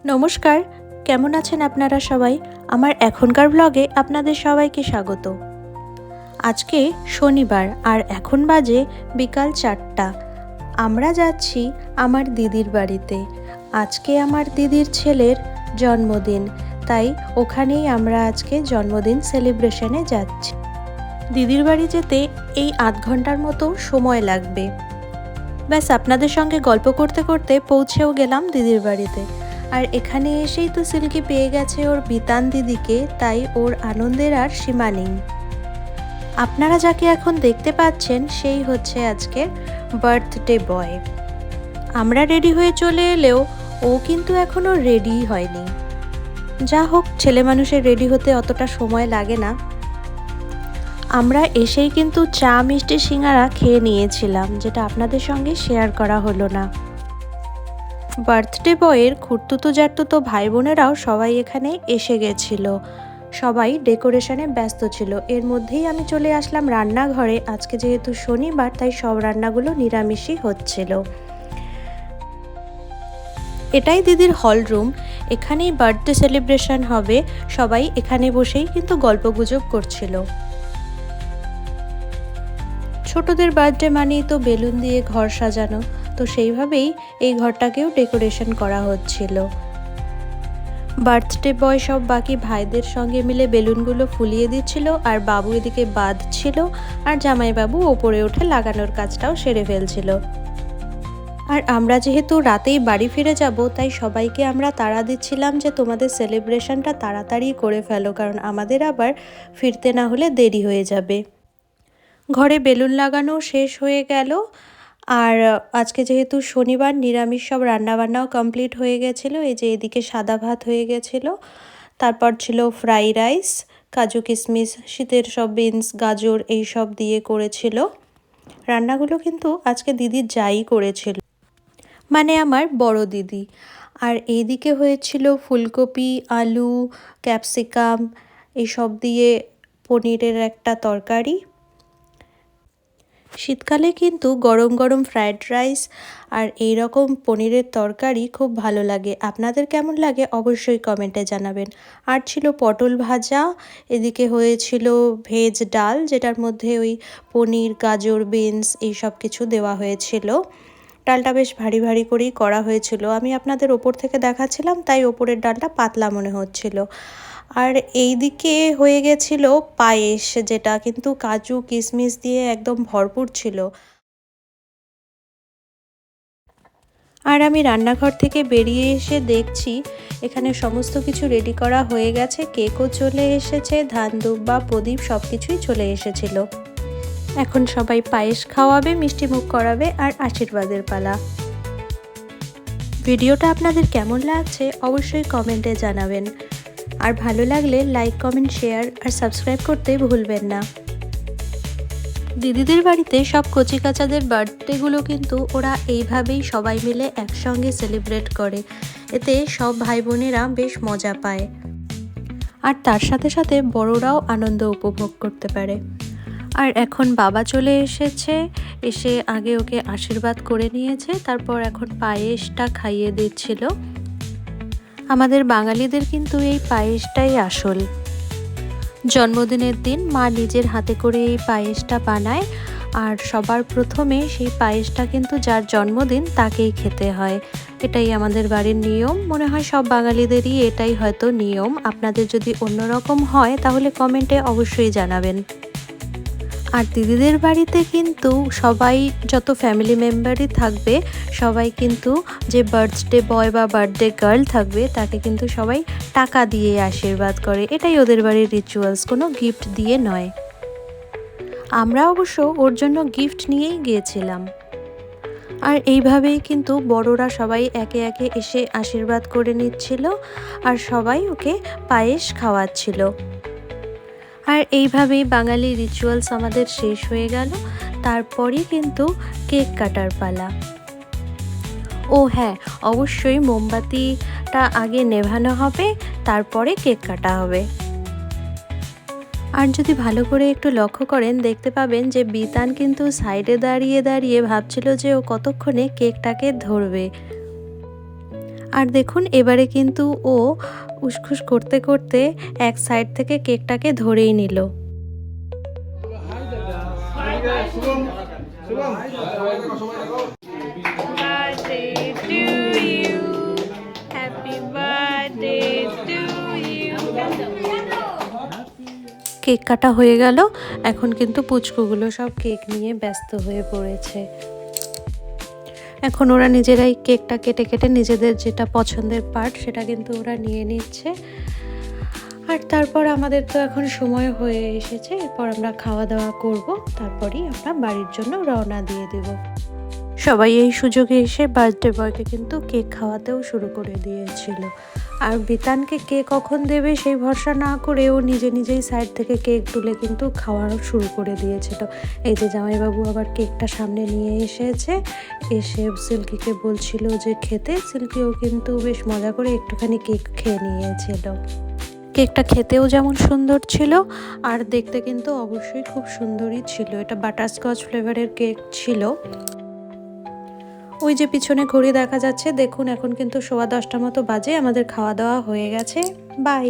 নমস্কার, কেমন আছেন আপনারা সবাই? আমার এখনকার ব্লগে আপনাদের সবাইকে স্বাগত। আজকে শনিবার আর এখন বাজে বিকাল 4টা। আমরা যাচ্ছি আমার দিদির বাড়িতে। আজকে আমার দিদির ছেলের জন্মদিন, তাই ওখানেই আমরা আজকে জন্মদিন সেলিব্রেশনে যাচ্ছি। দিদির বাড়ি যেতে এই আধ ঘন্টার মতো সময় লাগবে। ব্যাস আপনাদের সঙ্গে গল্প করতে করতে পৌঁছেও গেলাম দিদির বাড়িতে। আর এখানে এসেই তো সিল্কি পেয়ে গেছে ওর বিতান দিদিকে, তাই ওর আনন্দের আর সীমা নেই। আপনারা যাকে এখন দেখতে পাচ্ছেন সেই হচ্ছে আজকের বার্থডে বয়। আমরা রেডি হয়ে চলে এলেও ও কিন্তু এখনও রেডি হয়নি। যা হোক, ছেলে মানুষের রেডি হতে অতটা সময় লাগে না। আমরা এসেই কিন্তু চা মিষ্টি সিঙ্গারা খেয়ে নিয়েছিলাম, যেটা আপনাদের সঙ্গে শেয়ার করা হলো না। বার্থডে বয়ের খুঁড়তুতো জারতুতো ভাই বোনেরাও সবাই এখানে এসে গেছিল। সবাই ডেকোরেশনে ব্যস্ত ছিল। এর মধ্যেই আমি চলে আসলাম রান্নাঘরে। আজকে যেহেতু শনিবার, তাই সব রান্নাগুলো নিরামিষই হচ্ছিল। এটাই দিদির হল রুম। এখানেই বার্থডে সেলিব্রেশন হবে। সবাই এখানে বসেই কিন্তু গল্পগুজব করছিল। ছোটদের বার্থডে মানেই তো বেলুন দিয়ে ঘর সাজানো, তো সেইভাবেই এই ঘরটাকেও ডেকোরেশন করা হচ্ছিল। বার্থডে বয় সব বাকি ভাইদের সঙ্গে মিলে বেলুনগুলো ফুলিয়ে দিচ্ছিল, আর বাবু এদিকে বাঁধছিল, আর জামাইবাবু ওপরে উঠে লাগানোর কাজটাও সেরে ফেলছিল। আর আমরা যেহেতু রাতেই বাড়ি ফিরে যাব, তাই সবাইকে আমরা তাড়া দিচ্ছিলাম যে তোমাদের সেলিব্রেশনটা তাড়াতাড়ি করে ফেলো, কারণ আমাদের আবার ফিরতে না হলে দেরি হয়ে যাবে। ঘরে বেলুন লাগানো শেষ হয়ে গেল। আর আজকে যেহেতু শনিবার, নিরামিষ সব রান্নাবান্নাও কমপ্লিট হয়ে গেছিলো। এই যে এদিকে সাদা ভাত হয়ে গেছিলো, তারপর ছিল ফ্রাই রাইস, কাজু কিশমিশ, শীতের সব বিনস, গাজর এই সব দিয়ে করেছিল। রান্নাগুলো কিন্তু আজকে দিদি যাই করেছিল, মানে আমার বড় দিদি। আর এইদিকে হয়েছিল ফুলকপি, আলু, ক্যাপসিকাম এইসব দিয়ে পনিরের একটা তরকারি। শীতকালে কিন্তু গরম গরম ফ্রায়েড রাইস আর এই রকম পনিরের তরকারি খুব ভালো লাগে। আপনাদের কেমন লাগে অবশ্যই কমেন্টে জানাবেন। আর ছিল পটল ভাজা, এদিকে হয়েছিল ভেজ ডাল, যেটার মধ্যে ওই পনির, গাজর, বিনস এই সব কিছু দেওয়া হয়েছিল। ডালটা বেশ ভারী ভারী করেই করা হয়েছিল। আমি আপনাদের ওপর থেকে দেখাচ্ছিলাম, তাই ওপরের ডালটা পাতলা মনে হচ্ছিল। আর এই দিকে হয়ে গেছিল পায়েস, যেটা কিন্তু কাজু কিশমিশ দিয়ে একদম ভরপুর ছিল। আর আমি রান্নাঘর থেকে বেরিয়ে এসে দেখছি এখানে সমস্ত কিছু রেডি করা হয়ে গেছে। কেকও চলে এসেছে, ধান দুব্বা, প্রদীপ সব কিছুই চলে এসেছিল। এখন সবাই পায়েস খাওয়াবে, মিষ্টি মুখ করাবে, আর আশীর্বাদের পালা। ভিডিওটা আপনাদের কেমন লাগছে অবশ্যই কমেন্টে জানাবেন। আর ভালো লাগলে লাইক, কমেন্ট, শেয়ার আর সাবস্ক্রাইব করতে ভুলবেন না। দিদিদের বাড়িতে সব কচিকাচাদের বার্থডেগুলো কিন্তু ওরা এইভাবেই সবাই মিলে একসঙ্গে সেলিব্রেট করে। এতে সব ভাই বোনেরা বেশ মজা পায়, আর তার সাথে সাথে বড়রাও আনন্দ উপভোগ করতে পারে। আর এখন বাবা চলে এসেছে, এসে আগে ওকে আশীর্বাদ করে নিয়েছে, তারপর এখন পায়েসটা খাইয়ে দিচ্ছিল। আমাদের বাঙালিদের কিন্তু এই পায়েসটাই আসল। জন্মদিনের দিন মা নিজের হাতে করে এই পায়েসটা বানায়, আর সবার প্রথমে সেই পায়েসটা কিন্তু যার জন্মদিন তাকেই খেতে হয়। এটাই আমাদের বাড়ির নিয়ম। মনে হয় সব বাঙালিদেরই এটাই হয়তো নিয়ম। আপনাদের যদি অন্যরকম হয় তাহলে কমেন্টে অবশ্যই জানাবেন। আর দিদিদের বাড়িতে কিন্তু সবাই, যত ফ্যামিলি মেম্বারই থাকবে, সবাই কিন্তু যে বার্থডে বয় বা বার্থডে গার্ল থাকবে তাকে কিন্তু সবাই টাকা দিয়ে আশীর্বাদ করে। এটাই ওদের বাড়ির রিচুয়ালস, কোনো গিফট দিয়ে নয়। আমরা অবশ্য ওর জন্য গিফট নিয়েই গিয়েছিলাম। আর এইভাবেই কিন্তু বড়রা সবাই একে একে এসে আশীর্বাদ করে নিচ্ছিল, আর সবাই ওকে পায়েস খাওয়াচ্ছিল। আর এইভাবেই বাঙালি রিচুয়ালস আমাদের শেষ হয়ে গেল। তারপরই কিন্তু কেক কাটার পালা। ও হ্যাঁ, অবশ্যই মোমবাতিটা আগে নেভানো হবে, তারপরে কেক কাটা হবে। আর যদি ভালো করে একটু লক্ষ্য করেন দেখতে পাবেন যে বিতান কিন্তু সাইডে দাঁড়িয়ে দাঁড়িয়ে ভাবছিল যে ও কতক্ষণে কেকটাকে ধরবে। আর দেখুন এবারে কিন্তু ও উসখুস করতে করতে এক সাইড থেকে কেকটাকে ধরেই নিল। কেক কাটা হয়ে গেল, এখন কিন্তু পুচকুগুলো সব কেক নিয়ে ব্যস্ত হয়ে পড়েছে। এখন ওরা নিজেরাই কেকটা কেটে কেটে নিজেদের যেটা পছন্দের পার্ট সেটা কিন্তু ওরা নিয়ে নিচ্ছে। আর তারপর আমাদের তো এখন সময় হয়ে এসেছে, এরপর আমরা খাওয়া দাওয়া করব, তারপরই আমরা বাড়ির জন্য রওনা দিয়ে দেব। সবাই এই সুযোগে এসে বার্থডে বয়কে কিন্তু কেক খাওয়াতেও শুরু করে দিয়েছিল। আর বিতানকে কে কখন দেবে সেই ভরসা না করে ও নিজে নিজেই সাইড থেকে কেক তুলে কিন্তু খাওয়ানো শুরু করে দিয়েছিল। এই যে জামাইবাবু আবার কেকটা সামনে নিয়ে এসেছে, এসে সিল্কিকে বলছিল যে খেতে। সিল্কিও কিন্তু বেশ মজা করে একটুখানি কেক খেয়ে নিয়েছিল। কেকটা খেতেও যেমন সুন্দর ছিল আর দেখতে কিন্তু অবশ্যই খুব সুন্দরই ছিল। এটা বাটারস্কচ ফ্লেভারের কেক ছিল। ওই যে পিছনে ঘড়ি দেখা যাচ্ছে, দেখুন এখন কিন্তু 10:15 মতো বাজে। আমাদের খাওয়া দাওয়া হয়ে গেছে। বাই।